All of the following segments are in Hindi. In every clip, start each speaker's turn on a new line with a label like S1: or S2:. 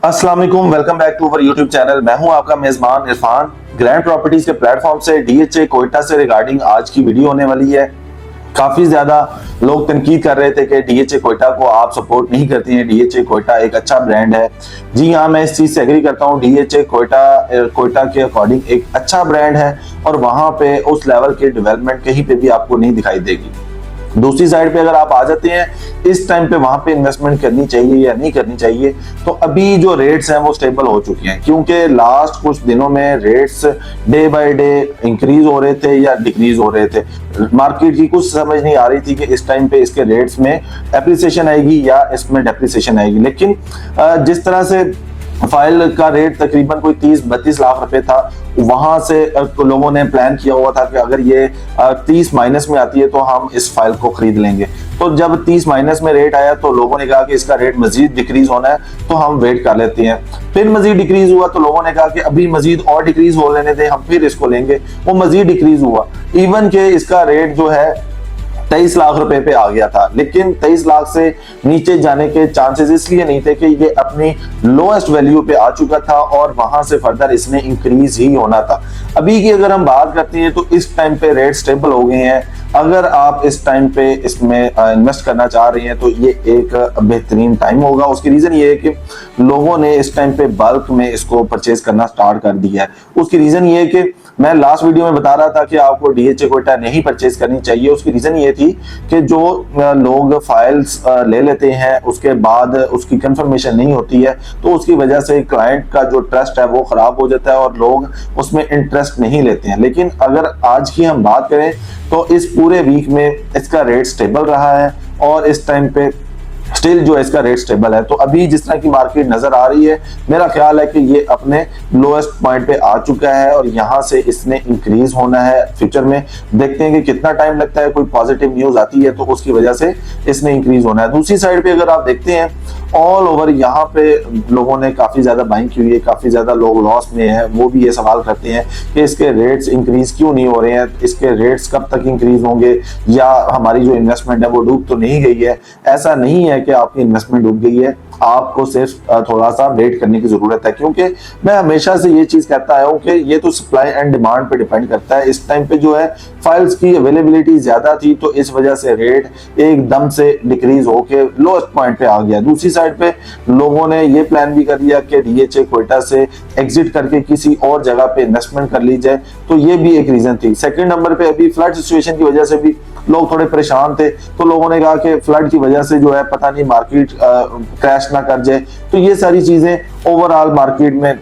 S1: अस्सलाम वालेकुम, welcome back to our YouTube channel. मैं हूं आपका मेजबान इरफान। ग्रैंड प्रॉपर्टीज के प्लेटफॉर्म से डीएचए कोयटा से रिगार्डिंग आज की वीडियो होने वाली है। काफी ज्यादा लोग तनकीद कर रहे थे कि डीएचए कोयटा को आप सपोर्ट नहीं करती हैं, डीएचए कोयटा एक अच्छा ब्रांड है। जी हाँ, मैं इस चीज से एग्री करता हूँ। डीएचए कोयटा के अकॉर्डिंग एक अच्छा ब्रांड है और वहां पे उस लेवल की डेवलपमेंट कहीं पे भी आपको नहीं दिखाई देगी। दूसरी साइड पे अगर आप आ जाते हैं इस टाइम पे वहां पे इन्वेस्टमेंट करनी चाहिए या नहीं करनी चाहिए, तो अभी जो रेट्स हैं वो स्टेबल हो चुके हैं, क्योंकि लास्ट कुछ दिनों में rates day by day increase हो रहे थे या डिक्रीज हो रहे थे। मार्केट की कुछ समझ नहीं आ रही थी कि इस टाइम पे इसके रेट्स में एप्रिसिएशन आएगी या इसमें डेप्रिसिएशन आएगी। लेकिन जिस तरह से फाइल का रेट तकरीबन कोई 30-32 लाख रुपए था, वहां से लोगों ने प्लान किया हुआ था कि अगर ये 30 माइनस में आती है तो हम इस फाइल को खरीद लेंगे। तो जब 30 माइनस में रेट आया तो लोगों ने कहा कि इसका रेट मजीद डिक्रीज होना है, तो हम वेट कर लेते हैं। फिर मजीद डिक्रीज हुआ तो लोगों ने कहा कि अभी मजीद और डिक्रीज हो लेने दें, हम फिर इसको लेंगे। वो मजीद डिक्रीज हुआ, इवन के इसका रेट जो है 23 लाख रुपए पे आ गया था। लेकिन 23 लाख से नीचे जाने के चांसेस इसलिए नहीं थे कि ये अपनी लोएस्ट वैल्यू पे आ चुका था और वहां से फर्दर इसने इंक्रीज ही होना था। अभी की अगर हम बात करते हैं तो इस टाइम पे रेट स्टेबल हो गए हैं। अगर आप इस टाइम पे इसमें इन्वेस्ट करना चाह रहे हैं तो ये एक बेहतरीन टाइम होगा। उसकी रीजन ये है कि लोगों ने इस टाइम पे बल्क में इसको परचेज करना स्टार्ट कर दिया है। उसकी रीजन ये है कि मैं लास्ट वीडियो में बता रहा था कि आपको डीएचए कोयटा नहीं परचेज करनी चाहिए। उसकी रीजन ये थी कि जो लोग फाइल्स ले लेते हैं उसके बाद उसकी कंफर्मेशन नहीं होती है, तो उसकी वजह से क्लाइंट का जो ट्रस्ट है वो खराब हो जाता है और लोग उसमें इंटरेस्ट नहीं लेते हैं। लेकिन अगर आज की हम बात करें तो इस पूरे वीक में इसका रेट स्टेबल रहा है और इस टाइम पे स्टिल जो है इसका रेट स्टेबल है। तो अभी जिस तरह की मार्केट नजर आ रही है, मेरा ख्याल है कि ये अपने लोएस्ट पॉइंट पे आ चुका है और यहाँ से इसने इंक्रीज होना है। फ्यूचर में देखते हैं कि कितना टाइम लगता है, कोई पॉजिटिव न्यूज आती है तो उसकी वजह से इसने इंक्रीज होना है। दूसरी साइड पे अगर आप देखते हैं ऑल ओवर यहाँ पे लोगों ने काफी ज्यादा बाइंग की हुई है, काफी ज्यादा लोग लॉस में है। वो भी ये सवाल करते हैं कि इसके रेट्स इंक्रीज क्यों नहीं हो रहे हैं, इसके रेट्स कब तक इंक्रीज होंगे, या हमारी जो इन्वेस्टमेंट है वो डूब तो नहीं गई है। ऐसा नहीं है कि आपकी इन्वेस्टमेंट डूब गई है, आपको सिर्फ थोड़ा सा वेट करने की जरूरत है। क्योंकि मैं हमेशा से ये चीज कहता आया हूँ कि ये तो सप्लाई एंड डिमांड पे डिपेंड करता है। इस टाइम पे जो है फाइल्स की अवेलेबिलिटी ज्यादा थी तो इस वजह से रेट एकदम से डिक्रीज होके लोएस्ट पॉइंट पे आ गया। दूसरी साइड पे लोगों ने ये प्लान भी कर लिया कि डीएचए कोयटा से एग्जिट करके किसी और जगह पे इन्वेस्टमेंट कर ली जाए, तो ये भी एक रीजन थी। सेकंड नंबर पे अभी फ्लड सिचुएशन की वजह से भी लोग थोड़े परेशान थे, तो लोगों ने कहा कि फ्लड की वजह से जो है पता नहीं मार्केट क्रैश ना कर जाए। तो ये सारी चीजें ओवरऑल मार्केट में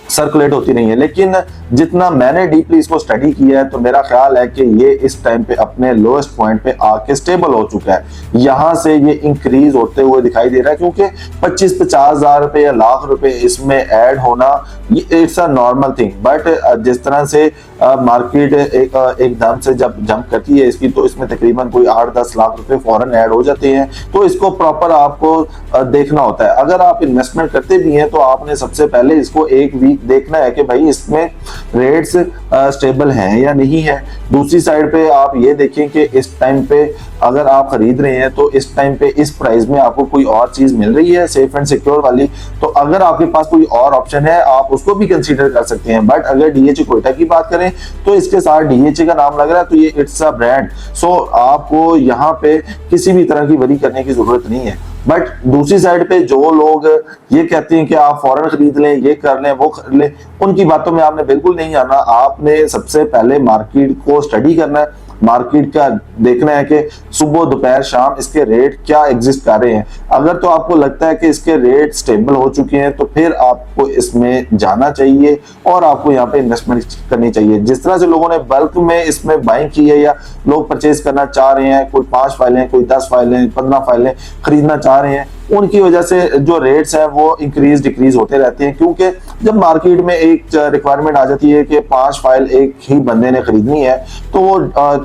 S1: सर्कुलेट होती नहीं है। लेकिन जितना मैंने डीपली इसको स्टडी किया है तो मेरा ख्याल है कि ये इस टाइम पे अपने लोएस्ट पॉइंट पे आके स्टेबल हो चुका है। यहां से ये इंक्रीज होते हुए दिखाई दे रहा है, क्योंकि 25-50 हजार रुपए या लाख रुपए इसमें ऐड होना ये it's a normal thing. But जिस तरह से मार्केट एकदम से जब जंप करती है इसकी, तो इसमें तकरीबन कोई 8-10 लाख रुपए फौरन ऐड हो जाते हैं। तो इसको प्रॉपर आपको देखना होता है। अगर आप इन्वेस्टमेंट करते भी हैं तो आपने सबसे पहले इसको एक वीक देखना है कि भाई इसमें रेट्स स्टेबल हैं या नहीं है। दूसरी साइड पे आप ये देखें कि इस टाइम पे अगर आप खरीद रहे हैं तो इस टाइम पे इस प्राइस में आपको कोई और चीज मिल रही है सेफ एंड सिक्योर वाली, तो अगर आपके पास कोई और ऑप्शन है आप उसको भी कंसीडर कर सकते हैं। बट अगर डीएचए कोयटा की बात करें तो इसके साथ डीएचए का नाम लग रहा है तो ये इट्स अ ब्रांड, सो आपको यहाँ पे किसी भी तरह की वरी करने की जरूरत नहीं है। बट दूसरी साइड पे जो लोग ये कहते हैं कि आप फौरन खरीद लें, ये कर लें, वो कर लें, उनकी बातों में आपने बिल्कुल नहीं आना। आपने सबसे पहले मार्केट को स्टडी करना है, मार्केट का देखना है कि सुबह दोपहर शाम इसके रेट क्या एग्जिस्ट कर रहे हैं। अगर तो आपको लगता है कि इसके रेट स्टेबल हो चुके हैं तो फिर आपको इसमें जाना चाहिए और आपको यहाँ पे इन्वेस्टमेंट करनी चाहिए। जिस तरह से लोगों ने बल्क में इसमें बाइंग की है या लोग परचेज करना चाह रहे हैं, कोई 5 फाइलें, कोई 10 फाइलें, 15 फाइलें खरीदना चाह रहे हैं, उनकी वजह से जो रेट्स हैं वो इंक्रीज डिक्रीज होते रहते हैं। क्योंकि जब मार्केट में एक रिक्वायरमेंट आ जाती है कि 5 फाइल एक ही बंदे ने खरीदनी है, तो वो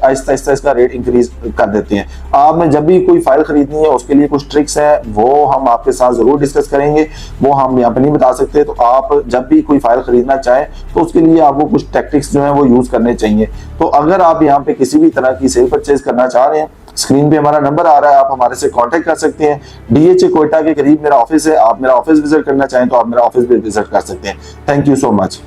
S1: आहिस्ता आहिस्ता इसका रेट इंक्रीज कर देते हैं। आपने जब भी कोई फाइल खरीदनी है उसके लिए कुछ ट्रिक्स है, वो हम आपके साथ जरूर डिस्कस करेंगे, वो हम यहाँ पे नहीं बता सकते। तो आप जब भी कोई फाइल खरीदना चाहें तो उसके लिए आपको कुछ टैक्टिक्स जो है वो यूज करने चाहिए। तो अगर आप यहाँ पे किसी भी तरह की सेल परचेज करना चाह रहे हैं, स्क्रीन पे हमारा नंबर आ रहा है, आप हमारे से कांटेक्ट कर सकते हैं। डीएचए कोयटा के करीब मेरा ऑफिस है, आप मेरा ऑफिस विजिट करना चाहें तो आप मेरा ऑफिस भी विजिट कर सकते हैं। Thank you so much.